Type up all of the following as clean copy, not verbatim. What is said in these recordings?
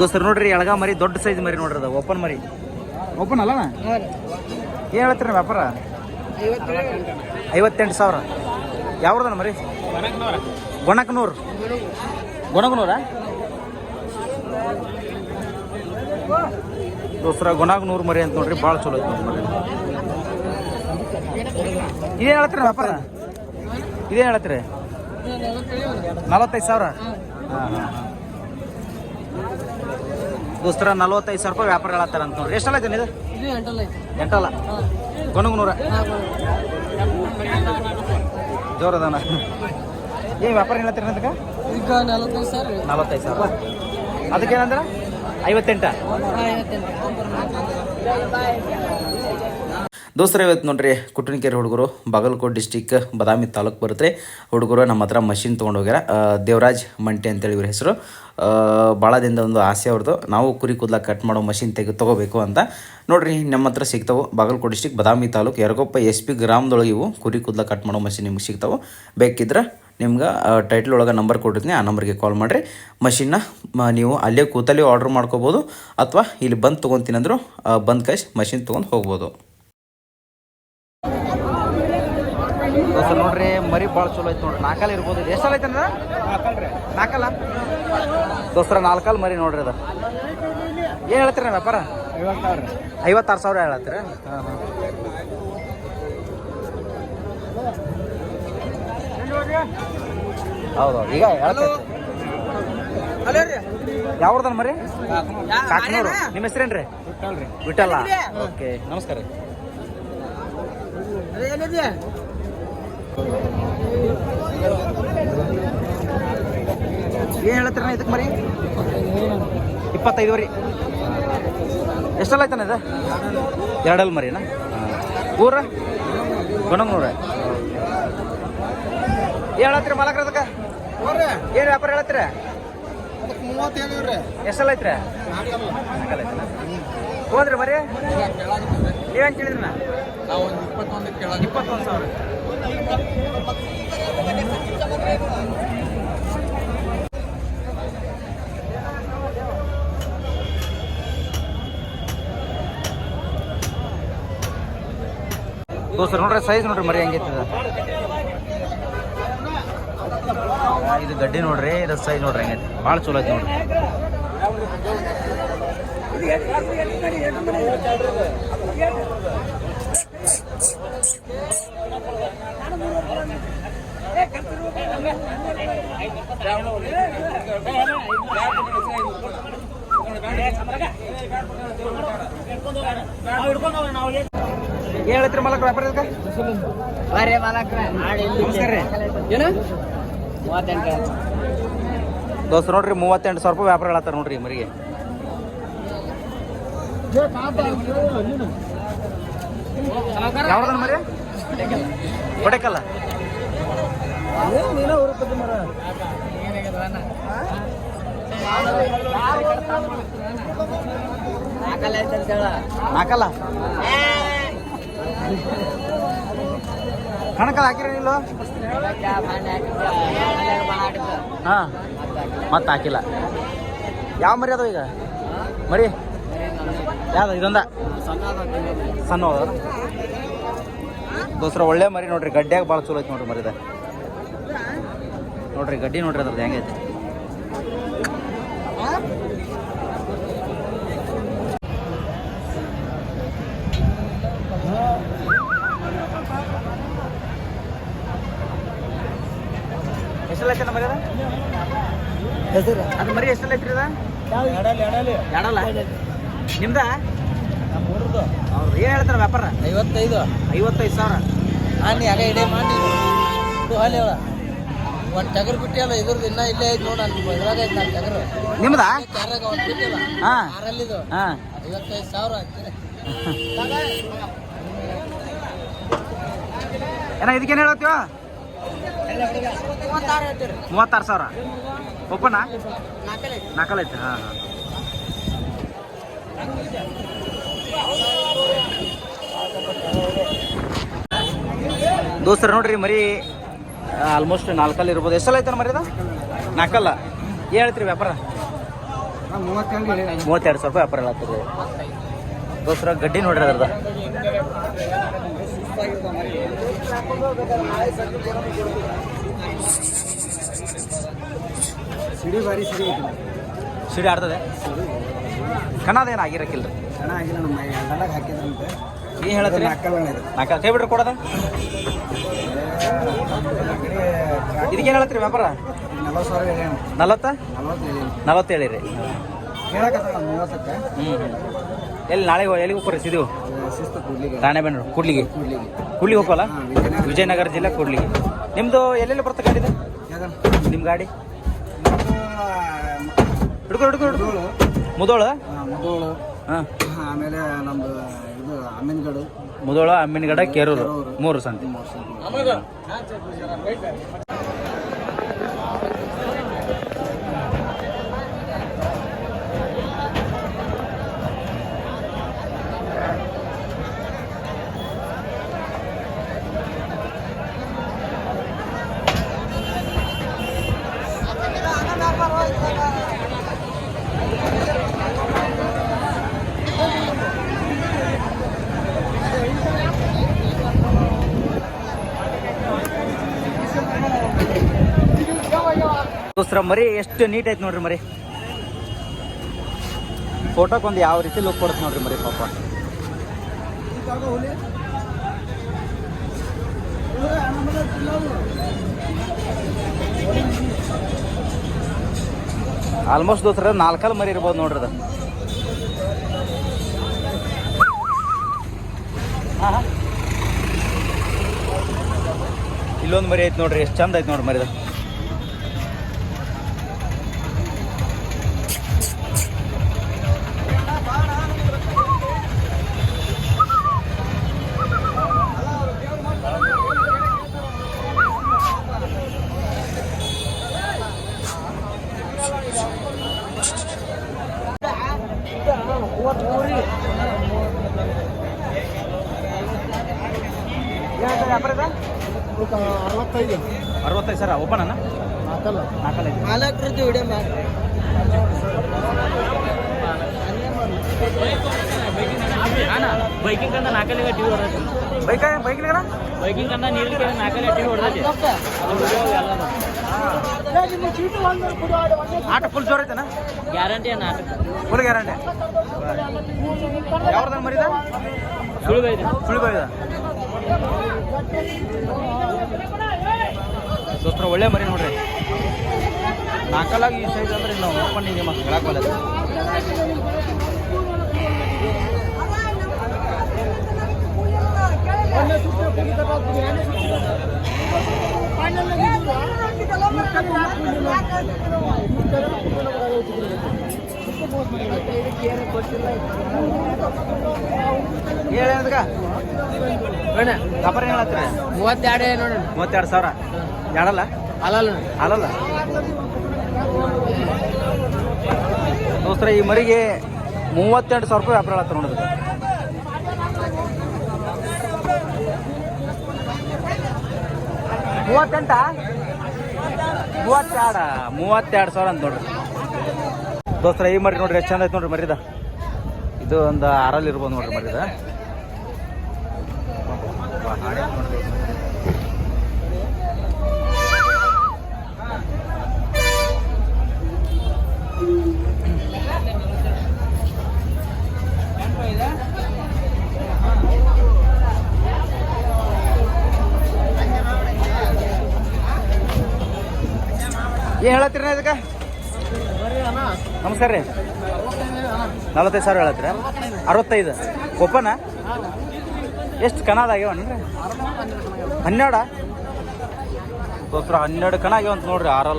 ದೋಸ್ತರು ನೋಡ್ರಿ ಎಳಗ ಮರಿ ದೊಡ್ಡ ಸೈಜ್ ಮರಿ ನೋಡ್ರಿ ಅದು ಓಪನ್ ಮರಿ ಓಪನ್ ಅಲ್ಲ ಏನು ಹೇಳ್ತೀರಿ ವ್ಯಾಪಾರ 58,000 ಯಾವ್ದನ ಮರಿ ಗೊಣಕನೂರು ದೋಸ್ತರ ಗೊಣಕನೂರು ಮರಿ ಅಂತ ನೋಡ್ರಿ ಭಾಳ ಚಲೋ ಐತೆ ಮರಿ ಇದೇನು ಹೇಳ್ತೀರಿ ವ್ಯಾಪಾರ ಇದೇನು ಹೇಳ್ತೀರಿ 45,000 ಹಾಂ ದೋಸ್ತರ 45,000 ರೂಪಾಯಿ ವ್ಯಾಪಾರ ಹೇಳತ್ತಾರ ಅಂತ ನೋಡ್ರಿ ಎಷ್ಟಲ್ಲ ಐತೆ ಇದು ಎಂಟಲ್ಲ ಗೊಣಗನೂರ ಜೋರದನ ಏನು ವ್ಯಾಪಾರ ಹೇಳ್ತೀರಿ ಅದಕ್ಕೆ ಈಗ 45,000 ಅದಕ್ಕೇನಂದ್ರೆ 58 ದೋಸ್ತರ ಇವತ್ತು ನೋಡ್ರಿ ಕುಟುಣಿಕೆರೆ ಹುಡುಗರು ಬಾಗಲಕೋಟೆ ಡಿಸ್ಟಿಕ್ ಬದಾಮಿ ತಾಲೂಕು ಬರುತ್ತೆ ಹುಡುಗರು ನಮ್ಮ ಹತ್ರ ಮಷಿನ್ ತೊಗೊಂಡು ಹೋಗ್ಯಾರ ದೇವರಾಜ್ ಮಂಟೆ ಅಂತೇಳಿ ಇವ್ರ ಹೆಸರು ಭಾಳ ದಿನದ ಒಂದು ಆಸೆ ಅವ್ರದ್ದು ನಾವು ಕುರಿ ಕೂದಲ ಕಟ್ ಮಾಡೋ ಮಷಿನ್ ತೊಗೋಬೇಕು ಅಂತ ನೋಡ್ರಿ ನಮ್ಮ ಹತ್ರ ಸಿಗ್ತಾವೆ ಬಾಗಲಕೋಟೆ ಡಿಸ್ಟಿಕ್ ಬದಾಮಿ ತಾಲೂಕು ಯರಗೊಪ್ಪ SP ಗ್ರಾಮದೊಳಗೆ ಇವು ಕುರಿ ಕೂದಲ ಕಟ್ ಮಾಡೋ ಮಷಿನ್ ನಿಮ್ಗೆ ಸಿಗ್ತಾವೆ ಬೇಕಿದ್ರೆ ನಿಮ್ಗೆ ಟೈಟ್ಲ್ ಒಳಗೆ ನಂಬರ್ ಕೊಟ್ಟಿರ್ತೀನಿ ಆ ನಂಬರ್ಗೆ ಕಾಲ್ ಮಾಡಿರಿ ಮಷಿನ್ನ ನೀವು ಅಲ್ಲೇ ಕೂತಲ್ಲಿ ಆರ್ಡ್ರ್ ಮಾಡ್ಕೋಬೋದು ಅಥವಾ ಇಲ್ಲಿ ಬಂದು ತೊಗೊತೀನಿ ಅಂದರು ಬಂದು ಕೈಸ್ ಮಷಿನ್ ತೊಗೊಂಡು ಹೋಗ್ಬೋದು. ದೋಸ್ತ ನೋಡ್ರಿ ಮರಿ ಭಾಳ ಚಲೋ ಐತೆ ನೋಡ್ರಿ ನಾಲ್ಕಲ್ಲಿ ಇರ್ಬೋದು ಇದು ಎಷ್ಟಲ್ಲ ಐತೆ ಅಂದ್ರೆ ನಾಲ್ಕಲ್ಲ ದೋಸ್ತರ 4 ಮರಿ ನೋಡ್ರಿ ಅದು ಏನು ಹೇಳ್ತೀರಿ ವ್ಯಾಪಾರ 56,000 ಹೇಳತ್ತೀರ ಹಾಂ ಹೌದೌದು ಈಗ ಯಾವ್ದನ್ ಮರಿ ಕಾಕನೂರು ನಿಮ್ಮ ಹೆಸರೇನ್ರಿ ವಿಠಲ್ಲ ಓಕೆ ನಮಸ್ಕಾರ ರೀ ಏನು ಹೇಳ್ತೀರ ಇದಕ್ಕೆ ಮರಿ 25,000 ಎಷ್ಟಲ್ಲ ಆಯ್ತಾನ ಇದು ಎರಡಲ್ಲಿ ಮರಿನಾ ಊರ ಗೊಣಗನೂರ ಏನು ಹೇಳ್ತೀರಿ ಮಾಲಕ್ರ ಅದಕ್ಕೆ ಏನು ವ್ಯಾಪಾರ ಹೇಳತ್ತೀರ 37 ಎಷ್ಟಲ್ಲ ಐತ್ರಿ ಹೋದ್ರಿ ಮರಿ ನೀವೇನು ಕೇಳಿದ್ರಿ ನಾ 21,000 ದೋಸ್ತರ ನೋಡ್ರಿ ಸೈಜ್ ನೋಡ್ರಿ ಮರಿ ಹೆಂಗೈತದ ಇದು ಗಡ್ಡಿ ನೋಡ್ರಿ ಇದು ಸೈಜ್ ನೋಡ್ರಿ ಹೆಂಗೈತಿ ಭಾಳ ಚಲೋ ಐತಿ ನೋಡ್ರಿ ಏನು ಹೇಳ್ತೀರಿ ಮಾಲಕ್ರ ವ್ಯಾಪಾರ ನಮಸ್ಕಾರ ರೀ ಏನು ದೋಸ್ತ ನೋಡ್ರಿ 38,000 ರೂಪಾಯಿ ವ್ಯಾಪಾರ ಹೇಳತ್ತಾರ ನೋಡ್ರಿ ಮರಿಗೆ ಯಾವ್ದನ ಮರಿ ಕೊಡೆಕಲ್ಲ ನಾಲ್ಕಲ್ಲ ಕಣಕಲ್ಲ ಹಾಕಿರಿ ಇಲ್ಲ ಹಾಂ ಮತ್ತೆ ಹಾಕಿಲ್ಲ ಯಾವ ಮರಿ ಅದಾವ ಈಗ ಮರಿ ಯಾವ್ದು ಇದೊಂದ ಸಣ್ಣ ದೋಸ್ರ ಒಳ್ಳೆ ಮರಿ ನೋಡ್ರಿ ಗಡ್ಡ್ಯಾಗ ಭಾಳ ಚಲೋ ಐತಿ ನೋಡ್ರಿ ಮರಿದ ನೋಡ್ರಿ ಗಡ್ಡಿ ನೋಡ್ರಿ ಅದ್ರದ್ದು ಹೆಂಗೈತಿ ಎಷ್ಟೆಲ್ಲ ಐತೆ ಮರಿ ಅದು ಮರಿ ಎಷ್ಟೆಲ್ಲ ಐತ್ರಿ ಅದ ಎರಡಲ್ಲ ನಿಮ್ದ ಅವ್ರು ಏನು ಹೇಳ್ತಾರೆ ವ್ಯಾಪಾರ 55,000 ಹಾಂ ಆಗ ಇಡೇ ಮಾಡಿ ಒಂದು ಟಗರ್ ಬಿಟ್ಟಿಲ್ಲ ಇದ್ರದ್ದು ಇನ್ನೂ ಇಲ್ಲೇ ಐತೆ ನೋಡಿ ನಾನು ಇದ್ರಾಗ ಐತೆ ನಾನು ಟಗರು ನಿಮ್ದ ಯಾರಾಗ ಒಂದು ಬಿಟ್ಟಿಲ್ಲ ಹಾಂ ಆರಲ್ಲಿದು ಹಾಂ 55,000 ಆಗ್ತದೆ ಏನ ಇದಕ್ಕೇನು ಹೇಳತ್ತೀವ 36,000 ಓಪನ ನಾಲ್ಕಲ್ಲ ಐತೆ ಹಾಂ ಹಾಂ ದೋಸ್ತರ ನೋಡ್ರಿ ಮರಿ ಆಲ್ಮೋಸ್ಟ್ 4 ಇರ್ಬೋದು. ಎಷ್ಟಲ್ಲ ಐತೆ ಮರಿ ಅದ 4 ಏನು ಹೇಳ್ತೀರಿ ವ್ಯಾಪಾರ? 32 ಸಾವಿರ ರೂಪಾಯಿ ವ್ಯಾಪಾರ ಆಗ್ತದೆ ದೋಸ್ತರ ಗಡ್ಡಿ ನೋಡ್ರಿ ಅದ್ರದ ಸಿಡಿ ಬಾರಿ ಸಿಡಿ ಸಿಡಿ ಆಡ್ತದೆ ಕಣದೇನು ಆಗಿರಕ್ಕಿಲ್ಲ ಹಣ ಆಗಿಲ್ಲ ನಮ್ಮ ಎಲ್ಲಾಗ ಹಾಕಿದ್ರಂತೆ ಏನು ಹೇಳ್ತೀರಿ ನಾಲ್ಕು ಕೈ ಬಿಡ್ರಿ ಕೊಡೋದ ಇದಕ್ಕೇನು ಹೇಳ್ತೀರಿ ವ್ಯಾಪಾರ 40,000 40 ಹೇಳಿರಿ ಹೇಳಕತ್ತಾಳ 30ಕ್ಕೆ ಎಲ್ಲಿ ನಾಳೆ ಎಲ್ಲಿಗೆ ಹೋಗ್ರಿ ಸಿದ್ದು ಶಿಸ್ತು ಕೂಡ್ಲಿಗೆ ರಾಣೆಬೆನ್ನೂರು ಕೂಡ್ಲಿಗೆ ಹೋಗೋಲ್ಲ ವಿಜಯನಗರ ಜಿಲ್ಲೆ ಕೂಡ್ಲಿಗೆ ನಿಮ್ಮದು ಎಲ್ಲೆಲ್ಲಿ ಬರ್ತದೆ ಗಾಡಿ ಇದು ನಿಮ್ಮ ಗಾಡಿ ಹುಡುಗರು ಮುದೋಳು ಹಾಂ ಆಮೇಲೆ ನಮ್ದು ಇದು ಅಮ್ಮಿನಗಡು ಮುದೋಳ ಅಮ್ಮಿನಗಡ ಕೇರೂರು 3 ಸಂತೆ ದೋಸ್ತರ ಮರಿ ಎಷ್ಟು ನೀಟ್ ಐತೆ ನೋಡ್ರಿ ಮರಿ ಫೋಟೋಕ್ಕೆ ಒಂದು ಯಾವ ರೀತಿ ಲುಕ್ ಕೊಡುತ್ತೆ ನೋಡ್ರಿ ಮರಿ ಪಾಪ ಆಲ್ಮೋಸ್ಟ್ ದೋಸ್ತರ 4 ಮರಿ ಇರ್ಬೋದು ನೋಡ್ರಿ ಅದು ಇಲ್ಲೊಂದು ಮರಿ ಐತೆ ನೋಡ್ರಿ ಎಷ್ಟು ಚಂದ ಐತೆ ನೋಡ್ರಿ ಮರಿದ ವ್ಯಾಪಾರ 65 ಸರ ಓಪನ್ ಅಣ್ಣ 4 ವಿಡಿಯೋ ಬೈಕಿಂಗ್ ಕಂದ 4 ಟಿವಿ ಹೊಡೆದೈತಿ ಬೈಕಿಂಗ್ ಕಂದ ನೀರಿಗೆ 4 ಟಿವಿ ಹೊಡೆದೈತಿ ಆಟ ಫುಲ್ ಜೋರ್ ಐತೆನಾ ಗ್ಯಾರಂಟಿ ನಾಟ ಫುಲ್ ಗ್ಯಾರಂಟಿ ಯಾವ್ದು ಮರಿದ ಸುಳಿಬೈದ ದೋಸ್ತರ ಒಳ್ಳೆ ಮರಿ ನೋಡ್ರಿ 4 ಈ ಸೈಜ್ ಅಂದ್ರೆ ನಾವು ನೋಡ್ಕೊಂಡಿದ್ದೀವಿ ಮತ್ತೆ ಹೇಳಕ್ಕಲ್ಲ ಹೇಳದಕ್ಕ ವ್ಯಾಪಾರ ಏನು ಹೇಳತ್ತೀರಿ 32 ನೋಡೋಣ 32 ಸಾವಿರ ಯಾಡಲ್ಲ ಅಲ್ಲಲ್ಲ ದೋಸ್ತರ ಈ ಮರಿಗೆ 32 ಸಾವಿರ ರೂಪಾಯಿ ವ್ಯಾಪಾರ ಹೇಳತ್ತ ನೋಡಿದ್ರೆ 32 ಸಾವಿರ ಅಂತ ನೋಡ್ರಿ ದೋಸ್ತರ ಈ ಮರಿ ನೋಡ್ರಿ ಎಷ್ಟು ಚಂದ ಐತೆ ನೋಡ್ರಿ ಮರಿದ ಇದು ಒಂದು 6 ಇರ್ಬೋದು ನೋಡ್ರಿ ಮರಿದ ಏನು ಹೇಳತ್ತೀರಿ ಇದಕ್ಕೆ ನಮಸ್ಕಾರ ರೀ 45 ಸಾವಿರ ಹೇಳತ್ತೀರ 65 ಓಪನ ಎಷ್ಟು ಕಣದ ಆಗ್ಯಾವನ್ರಿ 12 ದೋಸ್ತರ 12 ಕಣ ಆಗ್ಯಾವ ಅಂತ ನೋಡ್ರಿ 6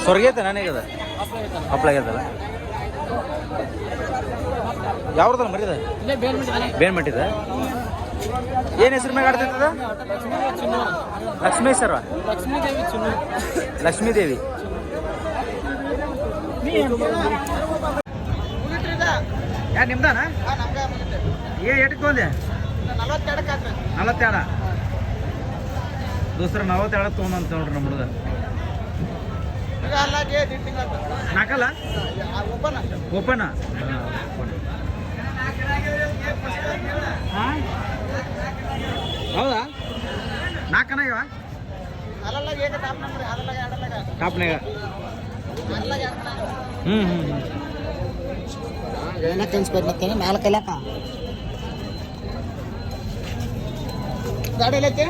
ಸ್ವರ್ಗೈತೆ ನನಗದ ಹಪ್ಳಾಗ್ಯದಲ್ಲ ಯಾವ್ದಲ್ಲ ಮರಿದ ಬೇನ್ಮಟ್ಟಿದ ಏನು ಹೆಸರು ಮ್ಯಾಗ ಆಡ್ತೈತದ ಲಕ್ಷ್ಮೇಶ್ವರ ಲಕ್ಷ್ಮೀದೇವಿ ಯಾರು ನಿಮ್ದಾನ ಏಟಕ್ಕೆ ತೊಂದೆ 42 ದೋಸ್ತರ 42 ತೊಗೊಂಡಂತ ನೋಡ್ರಿ ನಮ್ಮ ಹುಡುಗ ಈಗ ಅಲ್ಲಾಗೆ ದಿಟ್ಟಿಂಗ್ ಅಂತ ನಾಲ್ಕಲ್ಲ ಓಪನ್ ಓಪನ್ ಹೌದಾ ನಾಲ್ಕನ ಇವ ಅಲ್ಲಾಗೆ ಏಕ ಟಾಪ್ ನಂಬರ್ ಅಲ್ಲಾಗೆ ಅಡಲಾಗೆ ಟಾಪ್ನಾಗ ಅಲ್ಲಾಗೆ ಹ್ಞೂ ಏನ ಕನ್ಸ್ಬೇಕು ನಾಲ್ಕು ಲೆಕ್ಕ ಗಾಡಿ ಎಲ್ಲೈತಿ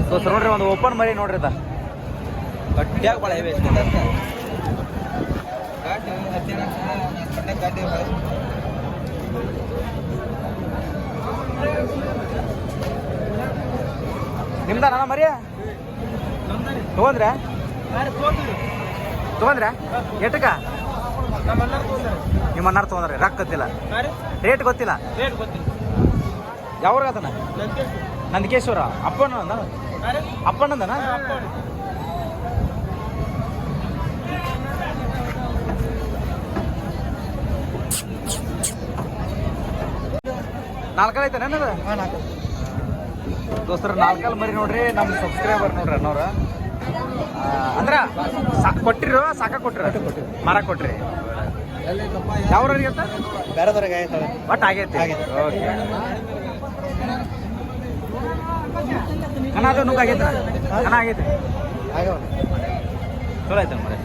ದೋಸ್ತರ ನೋಡ್ರಿ ಒಂದು ಓಪನ್ ಮರಿ ನೋಡ್ರಿ ಅದ ಗಟ್ಟಿಯಾಗ ಭಾಳ ಹೆವಿ ಐತಿ ನಿಮ್ದ ನನ್ನ ಮರಿಯ ತೊಗೊಂಡ್ರೆ ಎಟ್ಟಕ ನಿಮ್ಮ ಅಣ್ಣಾರು ತೊಗೊಂಡ್ರೆ ರೊಕ್ಕ ಗೊತ್ತಿಲ್ಲ ರೇಟ್ ಗೊತ್ತಿಲ್ಲ ಯಾವ್ರಾಗತನ ನಂದಿಕೇಶ್ವರ ಅಪ್ಪಣ್ಣಂದನ ನಾಲ್ಕಲ್ ಐತೆ ನನ್ನದ ದೋಸ್ತರ ನಾಲ್ಕಲ್ ಮರಿ ನೋಡ್ರಿ ನಮ್ಮ ಸಬ್ಸ್ಕ್ರೈಬರ್ ನೋಡ್ರಿ ಅನ್ನೋರ ಅಂದ್ರ ಕೊಟ್ಟಿರೋ ಸಾಕ ಕೊಟ್ಟಿರ ಮರ ಕೊಟ್ರಿ ಯಾವ್ರಿಗೆ ಅಂತ ಬೇರೆದವ್ರಿಗೆ ಆಯ್ತು ಬಟ್ ಆಗೈತಿ ಓಕೆ ಕಣ ಅದು ನುಗ್ಗ ಆಗೈತೆ ಕಣ ಆಗೈತೆ ಆಗ್ಯಾವ ಚಲೋ ಆಯ್ತಲ್ಲ ಮರೆ